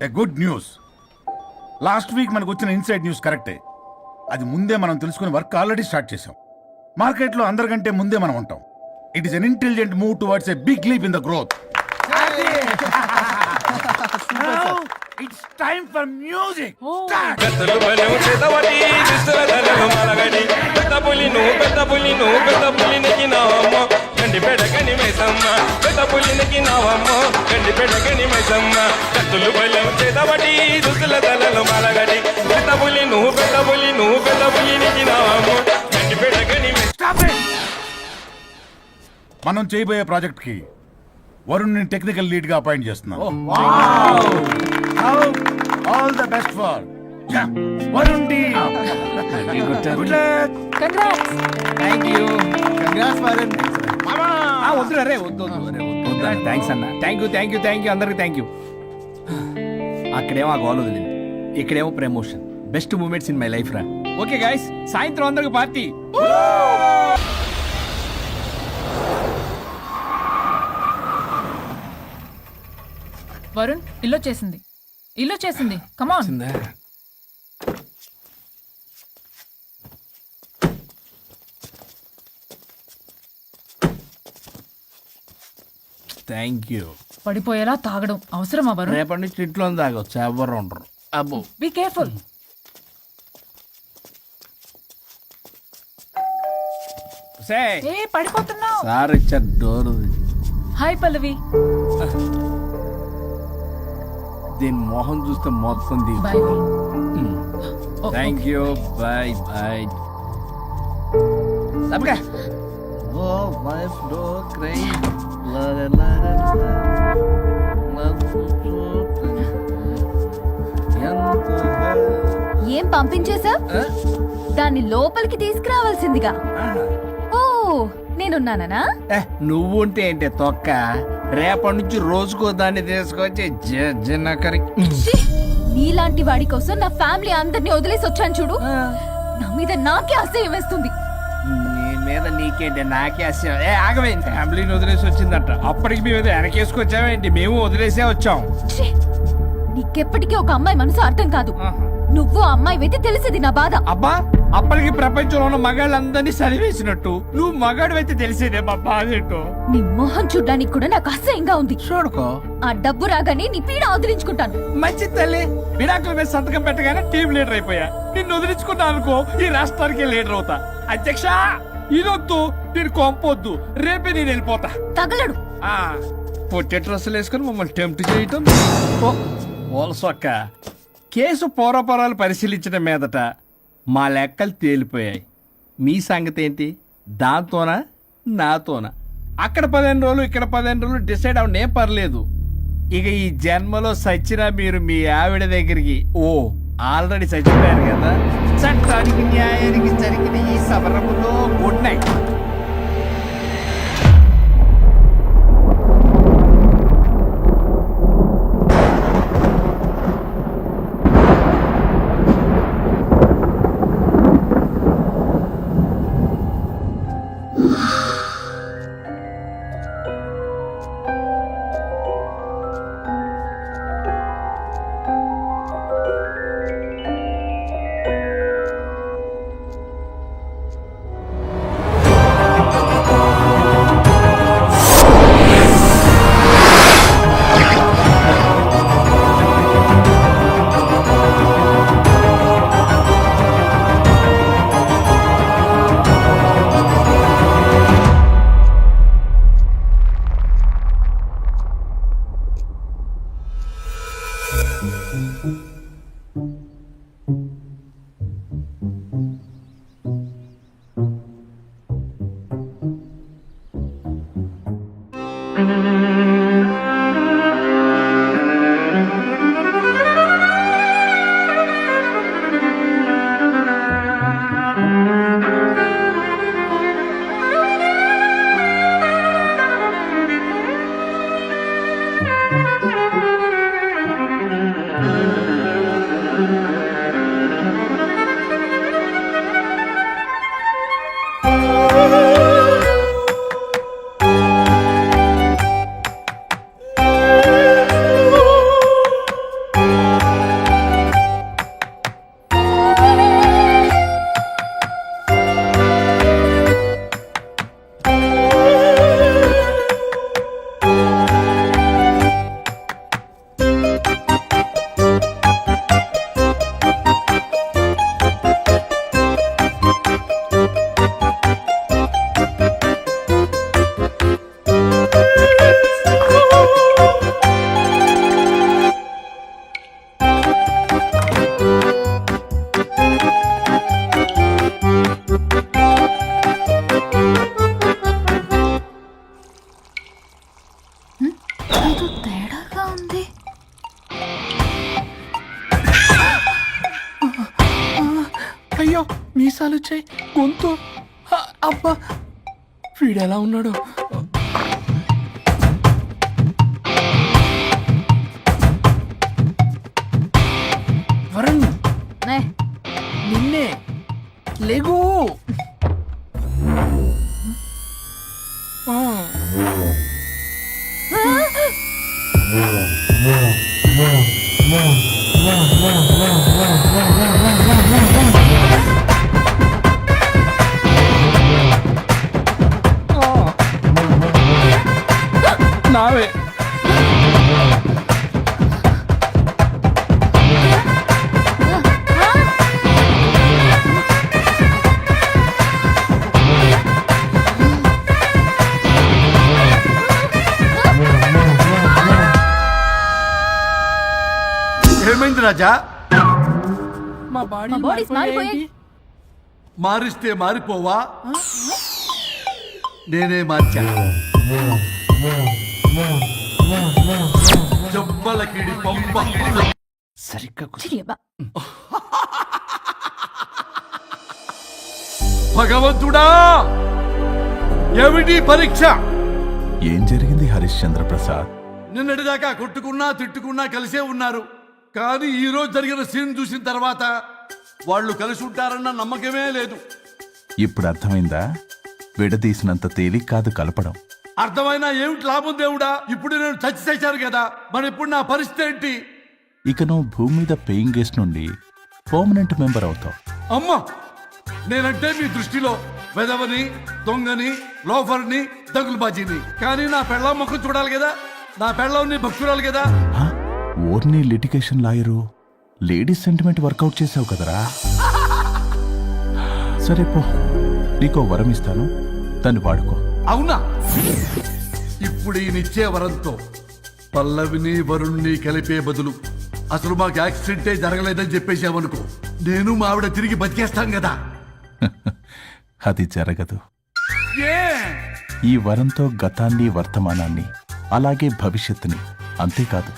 A good news. Last week మనకు వచ్చిన inside news కరెక్టే. అది ముందే మనం తెలుసుకుని వర్క్ ఆల్రెడీ స్టార్ట్ చేసాం. మార్కెట్లో అందరికంటే ముందే మనం ఉంటాం. It is an intelligent move towards a big leap in the growth. It's time for music. పెద్ద పులి నెక్కినావమ్మో గండి పెడగని మైసమ్మ పెద్ద పులి నెక్కినావమ్మో గండి పెడగని మైసమ్మ కత్తులు బలం చేతబడి దుస్తుల తలలో మలగడి పెద్ద పులి నెక్కినావమ్మో గండి పెడగని మనం చేయబోయే ప్రాజెక్ట్ కి వరుణ్ టెక్నికల్ లీడ్ గా అపాయింట్ చేస్తున్నాం. All the best for Varun team. Good luck. Congrats. వద్దురా రే వద్దు థ్యాంక్స్ అన్న. థ్యాంక్ యూ అందరికి థ్యాంక్ యూ. అక్కడేమో ఆ గోల్ వదిలింది, ఇక్కడేమో promotion. Best moments in my life రా. ఓకే గైస్, సాయంత్రం అందరికి పార్టీ. వరుణ్ ఇల్లు చేసింది కమాన్. Thank you. పడిపోయేలా తాగడం అవసరమా వరుణ్? రేపటి నుంచి ఇంట్లో తాగొచ్చు, ఎవరు ఉండరు. అబ్బో బీ కేర్ఫుల్. ఏ పడిపోతున్నావు. సార్ ఇచ్చారు డోర్. హాయ్ పల్లవి. దీని మొహం చూస్తే మొత్తం bye. Thank you. Bye bye. Oh wife డో క్రై. ఏం పంపించేశావ్? దాన్ని లోపలికి తీసుకురావాల్సిందిగా. ఓ నేనున్నానా? నువ్వు ఉంటే ఏంటి తొక్క. రేపటి నుంచి రోజుకో దాన్ని తీసుకొచ్చి నీలాంటి వాడి కోసం నా ఫ్యామిలీ అందరినీ వదిలేసి వచ్చాను చూడు. నా మీద నాకే అసహ్యం వేస్తుంది. నీ మీద నీకేంటి, నాకే అసహ్యం. ఆగవేంటి, ఫ్యామిలీని వదిలేసి వచ్చిందంట. అప్పటికి మేము వెనకేసుకొచ్చామేంటి? మేము వదిలేసే వచ్చాం. నీకెప్పటికీ ఒక అమ్మాయి మనసు అర్థం కాదు. నువ్వు అమ్మాయి అయితే తెలిసేది నా బాధ. అబ్బా, అప్పటికి ప్రపంచంలో ఉన్న మగాళ్ళందరినీ సరివేసినట్టు నువ్వు మగాడు అయితే తెలిసేదే మా బాధ ఏంటో. నీ మొహం చూడ్డానికి కూడా నాకు అసహ్యంగా ఉంది. చూడుకో, ఆ డబ్బు రాగానే నీ పీడ వదిలించుకుంటాను. మంచి తల్లి. విడాకుల మీద సంతకం పెట్టగానే టీం లీడర్ అయిపోయా. నిన్ను వదిలించుకున్నా అనుకో, ఈ రాష్ట్రానికి లీడర్ అవుతా. అధ్యక్ష ఇదొద్దు, నేను కొంపొద్దు. రేపే నేను వెళ్ళిపోతా. తగలడు. పొట్టి డ్రెస్సులు వేసుకుని మమ్మల్ని టెంప్ట్ చేయటం. ఓలసొక్క కేసు పూర్వపరాలు పరిశీలించడం మీదట మా లెక్కలు తేలిపోయాయి. మీ సంగతి ఏంటి? దాంతోనా నాతోనా? అక్కడ 15 రోజులు ఇక్కడ 15 రోజులు డిసైడ్ అవనే పర్లేదు. ఇక ఈ జన్మలో సచ్చినా మీరు మీ ఆవిడ దగ్గరికి ఆల్రెడీ చచ్చిపోయారు కదా. చట్టానికి న్యాయానికి జరిగిన ఈ సమరములో గుడ్ నైట్. మీసాలు వచ్చాయి, గొంతు అబ్బా, వీడు ఎలా ఉన్నాడు? వరుణ్, నే, నిన్నే లేగు. నావే ఏమైంది రాజా? మా బాడీ మా బాడీస్ మారిపోయాయి. మారిస్తే మారిపోవా? నేనే మార్చా. జబ్బలకిడి పంప. సరిగ్గా చిరియబ్బా. భగవంతుడా, ఏమిటి పరీక్ష? ఏం జరిగింది హరిశ్చంద్ర ప్రసాద్? నిన్నటిదాకా కొట్టుకున్నా తిట్టుకున్నా కలిసే ఉన్నారు. కానీ ఈ రోజు జరిగిన సీన్ చూసిన తర్వాత వాళ్ళు కలిసి ఉంటారన్న నమ్మకమే లేదు. ఇప్పుడు అర్థమైందా? విడదీసినంత తేలిక కాదు కలపడం. అర్థమైనా ఏమిటి లాభం దేవుడా? ఇప్పుడు నేను చచ్చి చేశాను కదా, మరి ఇప్పుడు నా పరిస్థితి ఏంటి? ఇక నువ్వు భూమి మీద పేయింగ్ గెస్ట్ నుండి పర్మనెంట్ మెంబర్ అవుతావు. అమ్మా, నేనంటే మీ దృష్టిలో వెదవని, దొంగని, లోఫర్ని, దగులుబాజీని. కానీ నా పెళ్ళం ముఖం చూడాలి కదా, నా పెళ్ళం నీ భక్తురాలు కదా. హ? ఓర్ని litigation lawyer, ladies sentiment work out చేసావు కదరా. సరే పో, నీకో వరం ఇస్తాను, దాన్ని వాడుకో. అవునా? ఇప్పుడు ఈయనిచ్చే వరంతో పల్లవిని వరుణ్ణి కలిపే బదులు అసలు మాకు యాక్సిడెంటే జరగలేదని చెప్పేసామనుకో, నేను మా ఆవిడ తిరిగి బతికేస్తాం కదా. అది జరగదు. ఏ? ఈ వరంతో గతాన్ని, వర్తమానాన్ని, అలాగే భవిష్యత్తుని, అంతేకాదు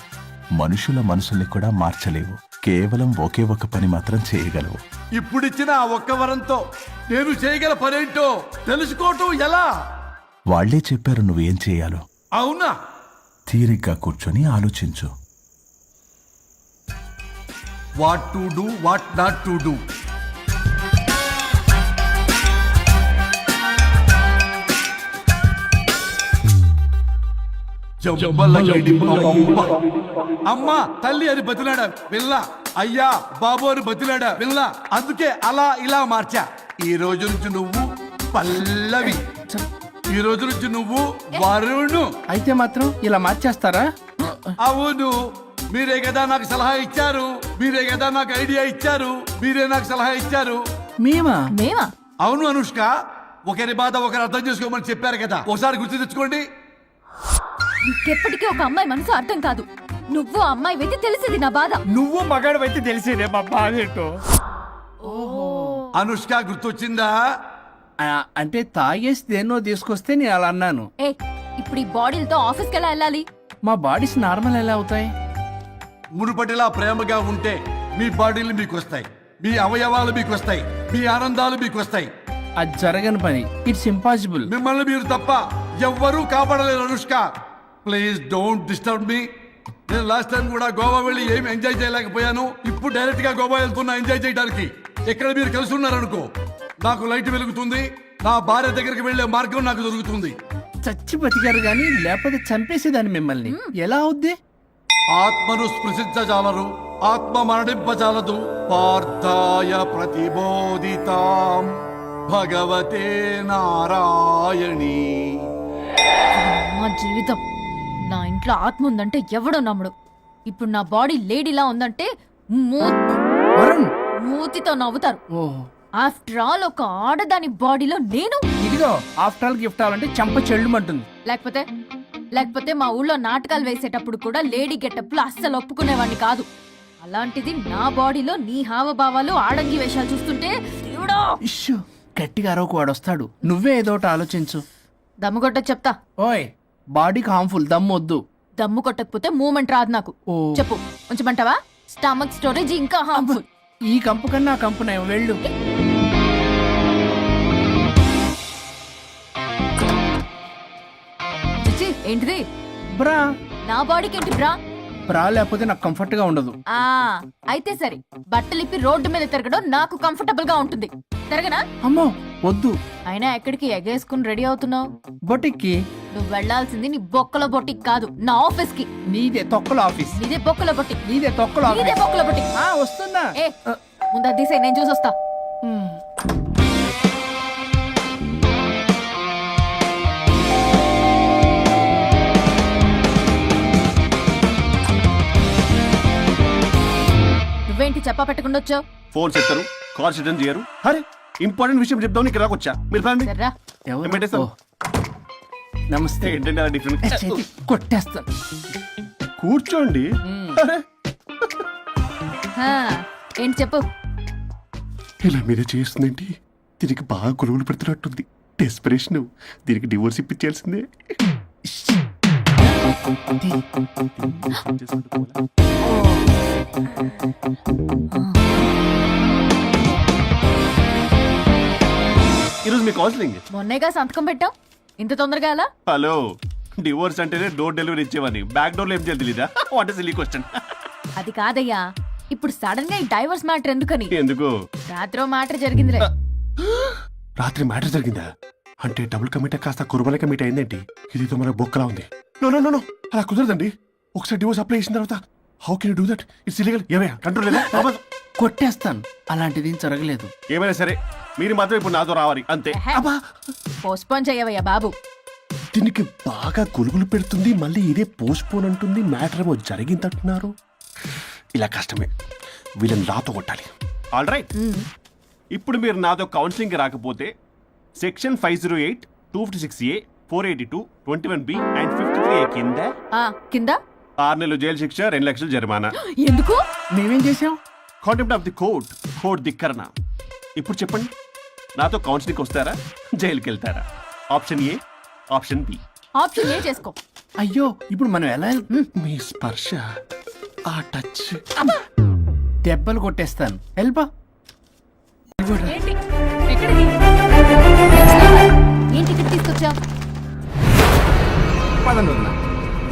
మనుషుల మనసుల్ని కూడా మార్చలేవు. కేవలం ఒకే ఒక పని మాత్రం చేయగలవు. ఇప్పుడిచ్చిన ఆ ఒక్క వరంతో నేను చేయగల పనేంటో తెలుసుకోవటం ఎలా? వాళ్లే చెప్పారు నువ్వేం చేయాలో. అవునా? తీరిగ్గా కూర్చొని ఆలోచించు. What to do, what not to do. అమ్మా తల్లి అని బతిలాడా పిల్ల, అయ్యా బాబు అని బతిలాడా పిల్ల. అందుకే అలా ఇలా మార్చా. ఈ రోజు నుంచి నువ్వు పల్లవి, ఈ రోజు నుంచి నువ్వు వరుణు. అయితే మాత్రం ఇలా మార్చేస్తారా? అవును, మీరే కదా నాకు సలహా ఇచ్చారు, మీరే కదా నాకు ఐడియా ఇచ్చారు, మీరే నాకు సలహా ఇచ్చారు. మేమా? మేమా? అవును అనుష్క, ఒకరి బాధ ఒకరు అర్థం చేసుకోమని చెప్పారు కదా, ఒకసారి గుర్తు తెచ్చుకోండి. ఇంకెప్పటికీ ఒక అమ్మాయి మనసు అర్థం కాదు. నువ్వు ఆ అమ్మాయి వెతి తెలిసేది నా బాధ. నువ్వు మగాడు అయితే తెలిసేదే మా బాధ ఏంటో. అనుష్క గుర్తొచ్చిందా? అంటే తాగేసి దేన్నో తీసుకొస్తే నేను అలా అన్నాను. ఏ, ఇప్పుడు ఈ బాడీలతో ఆఫీస్కి ఎలా వెళ్ళాలి? మా బాడీస్ నార్మల్ ఎలా అవుతాయి? మునుపటిలా ప్రేమగా ఉంటే మీ బాడీలు మీకు వస్తాయి, మీ అవయవాలు మీకు వస్తాయి, మీ ఆనందాలు మీకు వస్తాయి. అది జరగని పని. It's impossible. మిమ్మల్ని మీరు తప్ప ఎవ్వరూ కాపాడలేరు Anushka. Please don't disturb me. నేను లాస్ట్ టైం కూడా గోవా వెళ్ళి ఏమి ఎంజాయ్ చేయలేకపోయాను. ఇప్పుడు డైరెక్ట్ గా గోవా వెళ్తున్నా ఎంజాయ్ చేయడానికి. ఎక్కడ మీరు కలిసి ఉన్నారనుకో, నాకు లైట్ వెలుగుతుంది, నా భార్య దగ్గరికి వెళ్లే మార్గం నాకు దొరుకుతుంది. చచ్చి బతికారు గాని లేకపోతే చంపేసేదాన్ని మిమ్మల్ని. ఎలా అవుద్ది? ఆత్మను స్పృశించజాలరు, ఆత్మ మరణింపజాలదు. పార్థాయ ప్రతిబోధితాం భగవతే నారాయణి. మా జీవితం, నా ఇంట్లో ఆత్మ ఉందంటే ఎవడో నమ్ముడు. ఇప్పుడు నా బాడీ లేడీలా ఉందంటే వరుణ్, మూతితో నవ్వుతారు. ఓహో, ఆఫ్టర్ ఆల్ ఒక ఆడదాని బాడీలో నేను. ఇదిగో ఆఫ్టర్ ఆల్ గిఫ్ట్ అవ్వాలంటే చంప చెల్లుమంటుంది. లేకపోతే మా ఊళ్ళో నాటకాలు వేసేటప్పుడు కూడా లేడీ గెటప్లు అస్సలు ఒప్పుకునేవాడిని కాదు. అలాంటిది నా బాడీలో నీ హావభావాలు, ఆడంగి వేషాలు చూస్తుంటే దేవుడా. ఇష్యూ, గట్టిగా అరవకు, వాడు వస్తాడు. నువ్వే ఏదో ఒకటి ఆలోచించు. దమ్ము కొట్ట చెప్తా. ఓయ్, బాడీకి హార్మ్ఫుల్, దమ్ము వద్దు. దమ్ము కొట్టకపోతే మూమెంట్ రాదు నాకు. ఓ. చెప్పు, ఉంచమంటావా? స్టమక్ స్టోరేజ్ ఇంకా హార్మ్ఫుల్. ఈ కంపు కన్నా ఆ కంపు నయం, వెళ్ళు. ఏంటిది బ్రా నా బాడీకి ఏంటి బ్రా బ్రా లేకపోతే నాకు కంఫర్ట్ గా ఉండదు. ఆ అయితే సరే బట్టలు ఇప్పి రోడ్డు మీద తిరగడం నాకు కంఫర్టబుల్ గా ఉంటుంది. తిరగనా? అమ్మో వద్దు. అయినా ఎక్కడికి ఎగేసుకుని రెడీ అవుతున్నావు? బొటిక్కి. నువ్వు వెళ్లాల్సింది నీ బొక్కల బొట్టికి కాదు, నా ఆఫీస్ కి. నీదే తొక్కల ఆఫీస్. నీదే బొక్కల బొట్టికి. నీదే తొక్కల నీదే ఆఫీస్. బొక్కల బొట్టికి. వస్తుందా? ఏ ముందు అది తీసేయ్, నేను చూసొస్తా. నువ్వేంటి చెప్పా పెట్టకుండా వచ్చావు? ఫోన్ చేస్తారు, కాల్ అటెండ్ చేయరు. అరే ఇంపార్టెంట్ విషయం చెప్దాం ఇక్కడ రాకొచ్చా. మీరు ఫ్యామిలీ సర్రా. ఎవరు? పెట్టేస్తాం. నమస్తే. ఏంటంటే అలా డిఫరెంట్. చేతి కొట్టేస్తాను. కూర్చోండి. అరే హా, ఏంటి చెప్పు. ఇలా మీరే చేస్తుందేంటి? దీనికి బాగా గొడవలు పెడుతున్నట్టుంది. డెస్పరేషన్. దీనికి డివోర్స్ ఇప్పించాల్సిందే. ఈరోజు మీ కౌన్సిలింగ్. మొన్నేగా సంతకం పెట్టావు, ఇంత తొందరగా అలా? హలో, డివోర్స్ అంటేనే డోర్ డెలివరీ ఇచ్చేవని. బ్యాక్ డోర్ లో ఏం చేయాలి తెలీదా? What is silly question. అది కాదయ్యా, ఇప్పుడు సడన్ గా ఈ డైవర్స్ మ్యాటర్ ఎందుకని? ఎందుకు? రాత్రో మ్యాటర్ జరిగిందిలే. రాత్రి మ్యాటర్ జరిగిందా? అంటే డబుల్ కమిట్ కాస్త కుర్బల కమిట్ అయిందేంటి? ఇది మన బొక్కలా ఉంది. నో నో నో నో, అలా కుదరదండి. ఒకసారి డివోర్స్ అప్లై చేసిన తర్వాత how can you do that? It's illegal. ఏమయ్యా కంట్రోల్ లేదా? కొట్టేస్తాను. అలాంటిది ఏం జరగలేదు. ఏమైనా సరే మీరు మాత్రం ఇప్పుడు నాతో రావాలి అంతే. ఎహె. పోస్ట్పోన్ చెయ్యవయ్యా బాబు. దీనికి బాగా గొలుగులు పెడుతుంది, మళ్ళీ ఇదే పోస్ట్ పోన్ అంటుంది. మ్యాటర్ ఏమో జరిగిందంటున్నారు. ఇలా కష్టమే. వీళ్ళని నాతో కొట్టాలి. ఆల్ రైట్, ఇప్పుడు మీరు నాతో కౌన్సిలింగ్ రాకపోతే section 508, 256A, 482, 21B and 53A కింద ఆ కింద 6 నెలలు జైలు శిక్ష, 2 లక్షలు జరిమానా. ఎందుకు? మేమేం చేసాం? Contempt of the court, court ధిక్కరణ. ఇప్పుడు చెప్పండి, నాతో కౌన్సిలింగ్ వస్తారా, జైలుకి వెళ్తారా? Option A, option B. Option A చేసుకో. అయ్యో ఇప్పుడు మనం ఎలా మీ స్పర్శ, ఆ టచ్. దెబ్బలు కొట్టేస్తాను. వెళ్ళిపో. ఏంటి ఎక్కడికి? ఏంటి ఇక్కడ తీసుకొచ్చావు? పదండి వదినా.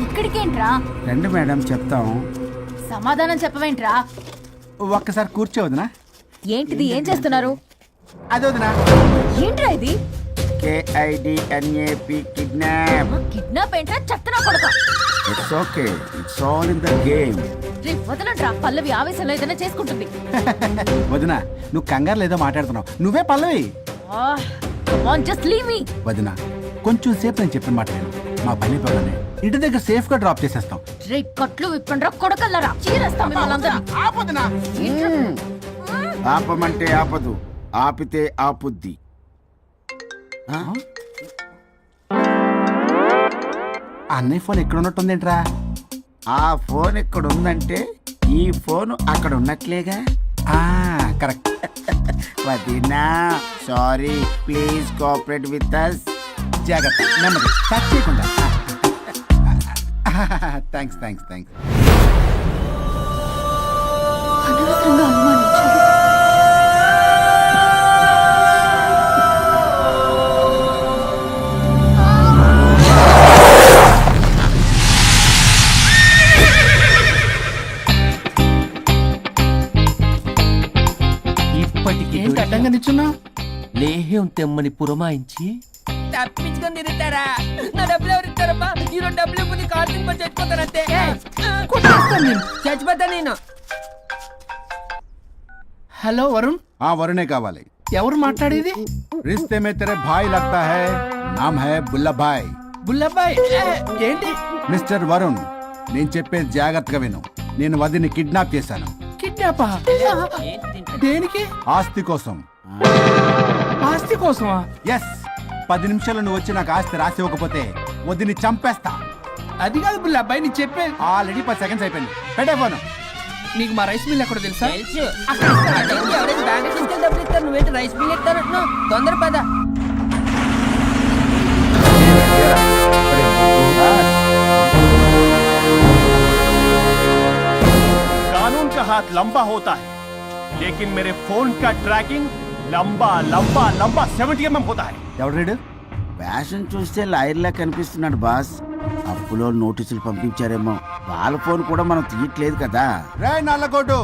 ఇక్కడికేంట్రా? రండి మేడం చెప్తాం. సమాధానం చెప్పవేంట్రా? ఒక్కసారి కూర్చో వదినా. ఏంటిది, ఏం చేస్తున్నారు? అది వదినా. ఏంట్రా ఇది? KIDNAP kidnap. కిడ్నాప్ ఏంట్రా చెత్తనా కొడక? It's okay, it's all in the game. రే వదలంట్రా, పల్లవి ఆవేశంలో ఏదైనా చేసుకుంటుంది. వదినా నువ్వు కంగారు లేదో మాట్లాడుతున్నావు. నువ్వే పల్లవి. Just leave me. వదినా కొంచెం సేపు నేను చెప్పిన మాట నేను మా పని పగలనే ఇంటి దగ్గర సేఫ్ గా డ్రాప్ చేసేస్తాం. రే కట్లు విప్పండ్రా కొడకల్లరా, చీరేస్తాం మిమ్మల్ని అందరినీ. ఆపమంటే ఆపదు, ఆపితే ఆపుద్ది. ఆ? అన్నయ్య ఫోన్ ఎక్కడ ఉన్నట్టుందేంట్రా? ఆ ఫోన్ ఎక్కడ ఉందంటే ఈ ఫోన్ అక్కడ ఉన్నట్లేగా. కరెక్ట్. వదినా sorry, please cooperate with us. జాగ్రత్త, నెమ్మది, టచ్ చేయకుండా. Thanks thanks thanks. అనవసరంగా అనుమానించాను. ఏంటి అడ్డంగా నిచ్చున్నా? లేహ్యం తెమ్మని పురమాయించి తప్పించుకొని తిరుగుతారా? నా డబ్బులు ఎవరు ఇస్తారమ్మా? ఈరోజు డబ్బులు ఇవ్వని కార్తీక్ పని చచ్చిపోతానంతే. చచ్చిపోతా నేను. హలో వరుణ్, వరుణే కావాలి. ఎవరు మాట్లాడేది? रिश्ते में तेरे भाई लगता है, नाम है बुल्ला भाई. బుల్లబ్బాయ్. ఏంటి? మిస్టర్ వరుణ్, నేను చెప్పేది జాగ్రత్తగా విను. నేను వదిని కిడ్నాప్ చేశాను. కిడ్నాపా? దేనికి? ఆస్తి కోసం. ఆస్తి కోసమా? ఎస్, 10 నిమిషాలు నువ్వు వచ్చి నాకు ఆస్తి రాసి ఇవ్వకపోతే వదిని చంపేస్తా. అది కాదు బుల్లబ్బాయ్, నీ చెప్పే. ఆల్రెడీ 10 సెకండ్స్ అయిపోయింది. పెట్టే ఫోను. నీకు మా రైస్ మిల్ ఎక్కడ తెలుసా? తెలుసు. అక్కడ ఇస్తాను. ఎవరైనా బ్యాంక్ తీసుకెళ్ళి డబ్బులు ఇస్తారు, నువ్వేంటి రైస్ బిల్ ఇస్తానంటున్నావు? తొందర పద. कानून का हाथ लंबा होता है, लेकिन मेरे फोन का ट्रैकिंग लंबा लंबा लंबा 70 mm होता है. ఎవడు రీడు? ఫ్యాషన్ చూస్తే లాయర్లా కనిపిస్తున్నాడు బాస్. ఆ అప్పులో నోటీసులు పంపించారేమో వాళ్ళ ఫోన్ కూడా మనం తీయట్లేదు కదా. రే నల్లగొడ్డు,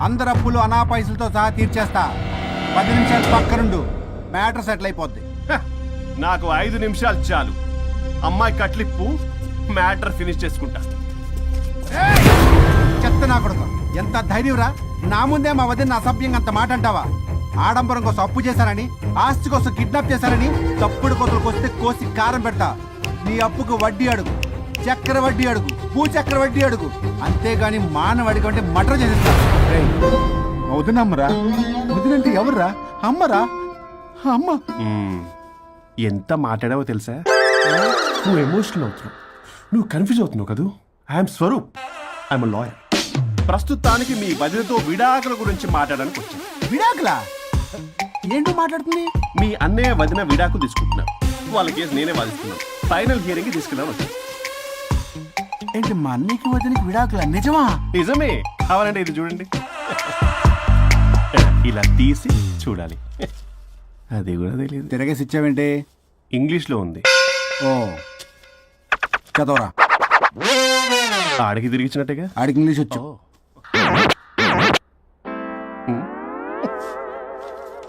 అందరు అప్పులు అనా పైసలతో సహా తీర్చేస్తా. 10 నిమిషాలు పక్కనుండు, మ్యాటర్ సెటిల్ అయిపోద్ది. నాకు 5 నిమిషాలు చాలు. అమ్మాయి కట్లిప్పు, మ్యాటర్ ఫినిష్ చేసుకుంటా. చెత్త నా కొడుకు, ఎంత ధైర్యంరా నా ముందే మా వదిన అసభ్యంగా అంత మాట అంటావా? ఆడంబరం కోసం అప్పు చేశారని, ఆస్తి కోసం కిడ్నాప్ చేశారని తప్పుడు కొతలకు వస్తే కోసి కారం పెడతా. నీ అప్పుకు వడ్డీ అడుగు, చక్ర వడ్డీ అడుగు, భూచక్ర వడ్డీ అడుగు, అంతేగాని మానవ అడిగి అంటే మటర్ చేసేస్తా. వదినమ్మరా, వదినంటే ఎవర్రా? అమ్మరా, అమ్మ. ఎంత మాట్లాడావో తెలుసా? నువ్వు ఎమోషనల్ అవుతున్నావు, నువ్వు కన్ఫ్యూజ్ అవుతున్నావు కదూ. I'm Swaroop, I'm lawyer. ప్రస్తుతానికి మీ వదినతో విడాకుల గురించి మాట్లాడడానికి వచ్చాను. విడాకులా? ఏంటో మాట్లాడుతుంది? మీ అన్నయ్య వదిన విడాకులు తీసుకుంటున్నారు. వాళ్ళ కేసు నేనే వాదిస్తున్నాను. ఫైనల్ హియరింగ్ తీసుకున్నాను వచ్చాను. ఏంటి మా అన్నయ్యకి వదినకి విడాకులా? నిజమా? నిజమే. కావాలంటే ఇది చూడండి. ఇలా తీసి చూడాలి. అది కూడా తెలియదు. తిరగేసి ఇచ్చావేంటి? ఇంగ్లీష్లో ఉంది. ఓ చదవరా. ఆడికి తిరిగిచ్చినట్టుగా. ఆడికి ఇంగ్లీష్ వచ్చు.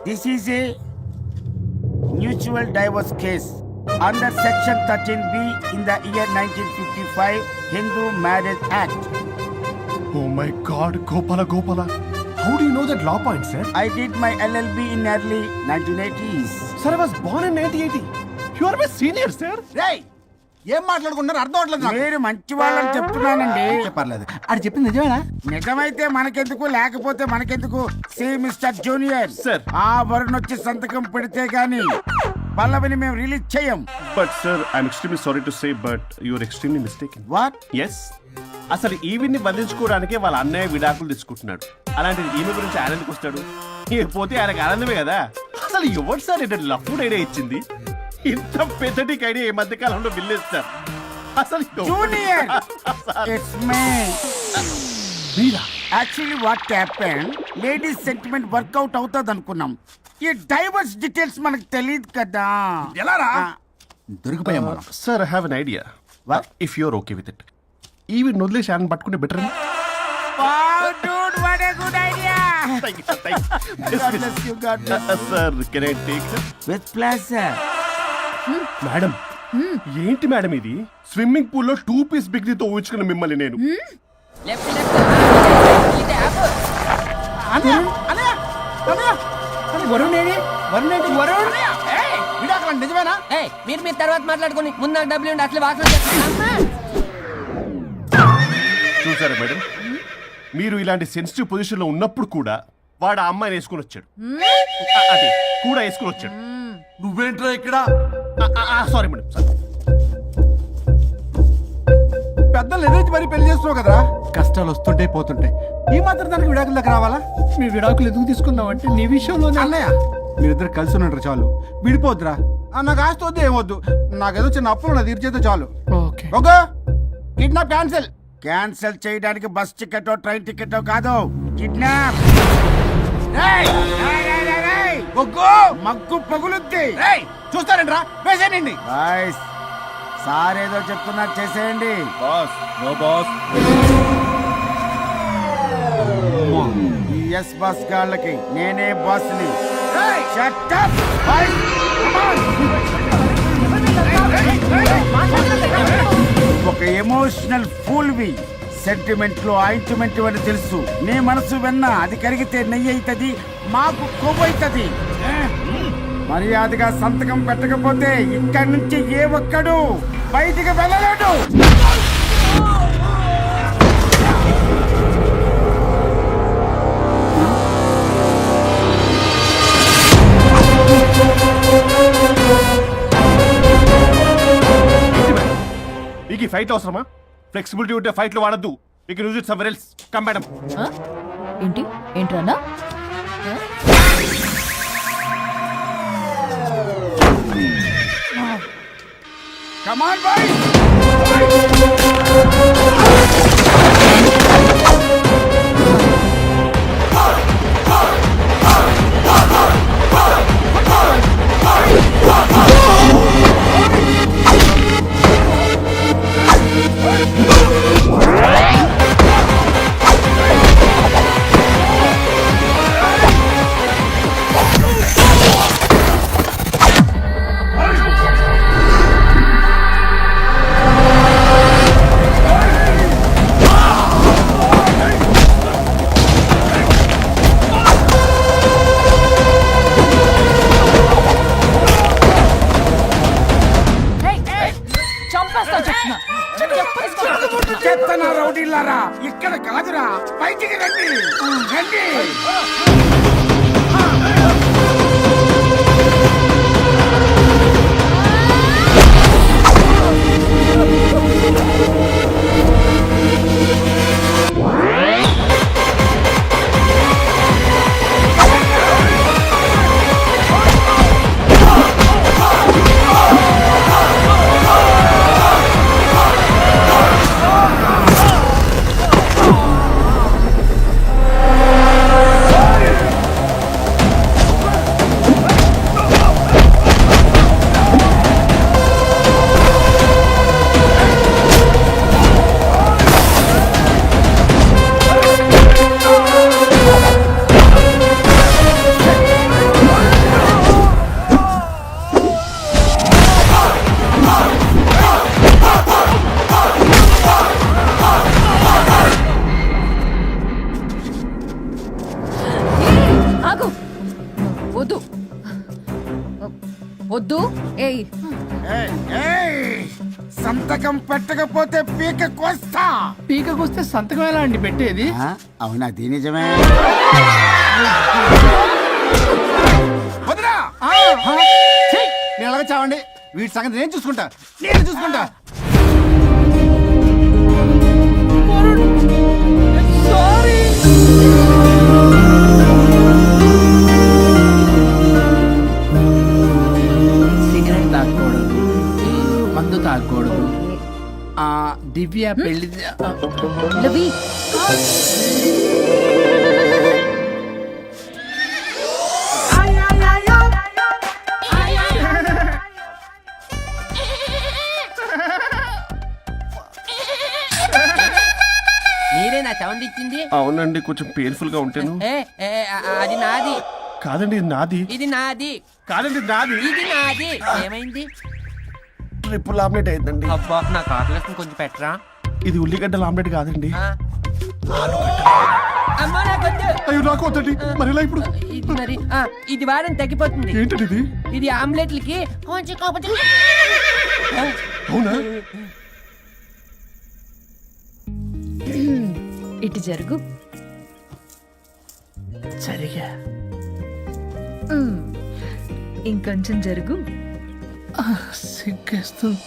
This is a mutual divorce case under section 13B in the year 1955 Hindu Marriage Act. Oh my God, Gopala. How do you know that law point, sir? I did my LLB in early 1980s. Sir, I was born in 1980. You are my senior, sir. రేయ్, ఏం మాట్లాడుకుంటున్నారు అర్థం అవట్లేదు నాకు. మీరు మంచి వాళ్ళని చెప్తున్నానండి. పర్లేదు, ఆడు చెప్పింది నిజమేనా? నిజమైతే మనకెందుకు, లేకపోతే మనకెందుకు? See mister junior, Sir. ఆ వరుణ్ వచ్చి సంతకం పెడితే గాని పల్లవిని మేము రిలీజ్ చేయం. But sir, I'm extremely sorry to say, but you are extremely mistaken. What? Yes. అసలు ఈవిని బంధించుకోవడానికే వాళ్ళ అన్నయ్య విడాకులు తీసుకుంటున్నాడు. అలాంటిది ఈమె గురించి ఆయన ఎందుకు వస్తాడు? పోతే ఆయనకు ఆనందమే కదా. అసలు ఎవరు సార్ ఏంటంటే లఫ్డ్ ఐడియా ఇచ్చింది? ఇంత పెద్దటికి ఐడియా ఈ మధ్య కాలంలో విల్లేదు సార్. అసలు జూనియర్, ఇట్స్ మీ. మీరా? Actually what happen, ladies sentiment work out అవుతుంది అనుకున్నాం. ఈ డైవర్స్ డీటెయిల్స్ మనకు తెలియదు కదా. ఎలా రా? దొరికిపోయాం మనం. Sir I have an idea. If you are okay with it, ఈవిని వదిలేసి ఆయన పట్టుకుంటే better. Wow, dude, what a good idea. Sir can I take? With pleasure. Madam, ఏంటి మేడం ఇది? స్విమ్మింగ్ పూల్ లో 2 పీస్ బిగ్నీతో ఊహించుకున్న మిమ్మల్ని నేను. లెఫ్ట్ ఇది ఆపు. వరుణ్ ఏడి? వరుణ్ ఏంటి? వరుణ్ విడాకులా? నిజమేనా? ఏయ్, మీరు తర్వాత మాట్లాడుకుని ముందు నాకు డబ్బులు ఉండి అట్లా వాకలు చేస్తా. చూసారా మేడం, మీరు ఇలాంటి సెన్సిటివ్ పొజిషన్ లో ఉన్నప్పుడు కూడా వాడు ఆ అమ్మాయిని వేసుకుని వచ్చాడు. అదే కూడా వేసుకుని వచ్చాడు. నువ్వేంట్రా ఇక్కడ? Sorry madam, sorry. పెద్దలు ఎదురు మరి పెళ్లి చేస్తున్నావు కదరా. కష్టాలు వస్తుంటే పోతుంటే ఈ మాత్రం దానికి విడాకుల దగ్గర రావాలా? మీ విడాకులు ఎందుకు తీసుకున్నావు అంటే నీ విషయంలోనే. అన్నయ్య, మీరిద్దరు కలిసి ఉన్నట్టు చాలు, విడిపోద్దురా. నాకు ఆస్తి వద్దు, ఏమొద్దు. నాకేదో చిన్న అప్పులు నా తీర్చేదో చాలు. Okay. Okay, kidnap cancel. Cancel చేయడానికి బస్ టికెట్ ట్రైన్ టికెట్ కాదు, కిడ్నాప్. మగ్గు పగులుద్ది. చూస్తారంట్రా, వేసేయండి. బాయ్స్, సార్ ఏదో చెప్తున్నారు, చేసేయండి. Boss, no boss. ఈ ఎస్ బస్ గాళ్ళకి నేనే బాస్ని. Shut up, boys. Come on. ఒక ఎమోషనల్ ఫూల్వి. సెంటిమెంట్ లో ఆయింట్మెంట్ అని తెలుసు. నీ మనసు వెన్న, అది కరిగితే నెయ్యి అవుతుంది, మాకు కొవ్వు అవుతుంది. మర్యాదగా సంతకం పెట్టకపోతే ఇక్కడి నుంచి ఏ ఒక్కడు బయటికి వెళ్ళలేడు. మీకు ఈ ఫైట్ అవసరమా? ఫ్లెక్సిబిలిటీ ఉంటే ఫైట్ లో వాడద్దు. You can use it somewhere else. Come madam. ఏంటి ఏంట్రన్నా? Come on, boys. రౌడీలారా ఇక్కడ కాదురా, బయటికి రండి రండి. ఆగు, వద్దు వద్దు. ఏయ్ సంతకం పెట్టకపోతే పీక కోస్తా. పీకకొస్తే సంతకం ఎలా అండి పెట్టేది? అవునా, అది నిజమే. వదినా నేను ఎలాగ చావండి, వీటి సంగతి నేను చూసుకుంటా, నేను చూసుకుంటా. సిగరెట్ తాగకూడదు, మందు తాగకూడదు. దివ్య పెళ్లి రవి, మీరే నా సౌండ్ ఇచ్చింది. అవునండి, కొంచెం పెయిన్ఫుల్ గా ఉంటాను. అది నాది. కాదండి ఇది నాది. ఇది నాది. కాదండి ఇది నాది. ఇది నాది. ఏమైంది? ట్రిపుల్ ఆమ్లెట్ అయిందండి. అబ్బా, నా కాకులేసం కొంచెం పెట్టరా. ఇది ఉల్లిగడ్డల ఆమ్లెట్ కాదండి. అమ్మా నాకొద్దు. అయ్యో నాకు వద్దండి. మరి ఇలా ఇప్పుడు ఇది మరి ఇది వారం తగ్గిపోతుంది. ఏంటండి ఇది? ఇది ఆమ్లెట్లకి కొంచెం కాకపోతే. అవునా? ఇటు జరుగు. సరిగా ఇంకొంచెం జరుగు. సిగ్గేస్తుంది.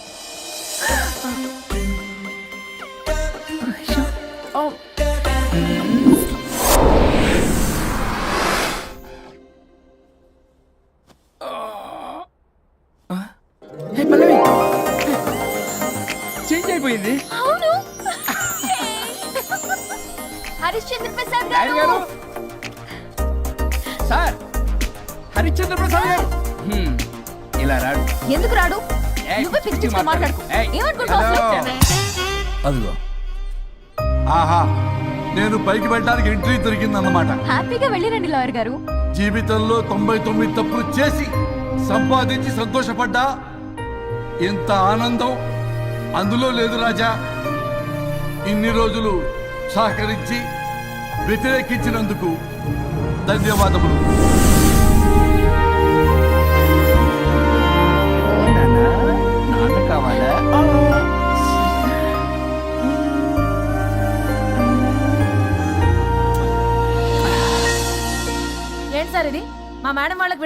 చేంజ్ అయిపోయింది. అవును, హరిశ్చంద్ర ప్రసాద్ గారు గారు. సార్, హరిశ్చంద్ర ప్రసాద్ గారు ఇలా రాడు. ఎందుకు రాడు? ఏయ్, నువ్వే పిచ్చి పిచ్చిగా మాట్లాడుకో. ఏయ్, ఏమనుకుంటావు అసలు? అదిగో, ఆహా, నేను పైకి వెళ్ళడానికి ఎంట్రీ దొరికిందన్నమాట. హ్యాపీగా వెళ్ళిరండి లాయర్ గారు. జీవితంలో 99 తప్పులు చేసి సంపాదించి సంతోషపడ్డా ఇంత ఆనందం అందులో లేదు రాజా. ఇన్ని రోజులు సహకరించి వ్యతిరేకించినందుకు ధన్యవాదములు. నాన్న కావాలా? ఏంటి సార్ ఇది? మా మేడం వాళ్ళకి